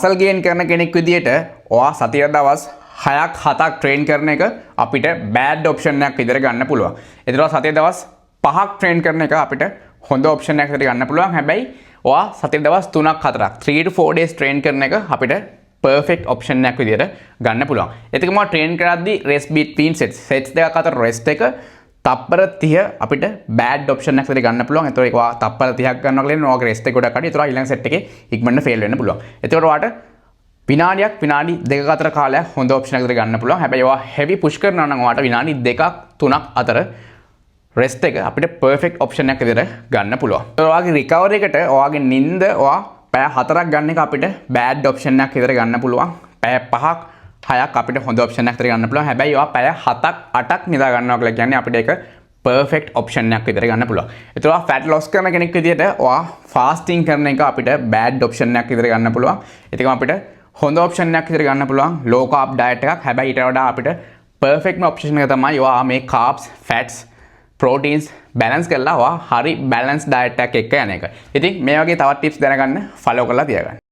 Muscle gain කරන කෙනෙක් විදියට ඔයා සතියට දවස් 6ක් 7ක් ට්‍රේන් කරන එක අපිට බෑඩ් ඔප්ෂන් එකක් විදියට ගන්න පුළුවන්. ඒතර සතියට දවස් 5ක් ට්‍රේන් කරන එක අපිට හොඳ ඔප්ෂන් එකක් විදියට ගන්න පුළුවන්. හැබැයි ඔයා සතියට දවස් 3ක් 4ක් 3 to 4 days ට්‍රේන් කරන එක අපිට perfect option එකක් විදියට ගන්න පුළුවන්. ඒකම ට්‍රේන් කරද්දී rest between sets දෙකක් අතර rest එක තප්පර 30 අපිට bad option එකක් විදියට ගන්න පුළුවන්. ඒතකොට ඒක තප්පර 30ක් ගන්නවා කියලා ඔයාගේ rest එක ගොඩක් අඩුයි. ඒතකොට ඊළඟ set එකේ ඉක්මනට fail වෙන්න පුළුවන්. ඒතකොට ඔයාට විනාඩියක් විනාඩි දෙකක අතර කාලයක් හොඳ option එකක් විදියට ගන්න පුළුවන්. හැබැයි ඔයා heavy push කරනවා නම් ඔයාට විනාඩි 2ක් 3ක් අතර rest එක අපිට perfect option එකක් විදියට ගන්න පුළුවන්. ඒතකොට ඔයාගේ recovery එකට ඔයාගේ නිින්ද ඔයා පැය 4ක් ගන්න එක අපිට බෑඩ් ඔප්ෂන් එකක් විතර ගන්න පුළුවන්. පැය 5ක් 6ක් අපිට හොඳ ඔප්ෂන් එකක් විතර ගන්න පුළුවන්. හැබැයි ඔයා පැය 7ක් 8ක් නිදා ගන්නවා කියලා කියන්නේ අපිට ඒක පර්ෆෙක්ට් ඔප්ෂන් එකක් විතර ගන්න පුළුවන්. ඒතර ඔයා ෆැට් ලොස් කරන කෙනෙක් විදියට ඔයා ෆාස්ටිං කරන එක අපිට බෑඩ් ඔප්ෂන් එකක් විතර ගන්න පුළුවන්. ඒකම අපිට හොඳ ඔප්ෂන් එකක් විතර ගන්න පුළුවන්. ලෝ කාබ් ඩයට් එකක්. හැබැයි ඊට වඩා අපිට පර්ෆෙක්ට්ම ඔප්ෂන් එක තමයි ඔයා මේ කාබ්ස්, ෆැට්ස්, ප්‍රෝටීන්ස් බැලන්ස් කරලා ඔයා හරි බැලන්ස් ඩයට් එකක් එක්ක යන එක. ඉතින් මේ වගේ තවත් ටිප්ස් දැනගන්න ෆලෝ කරලා තියාගන්න.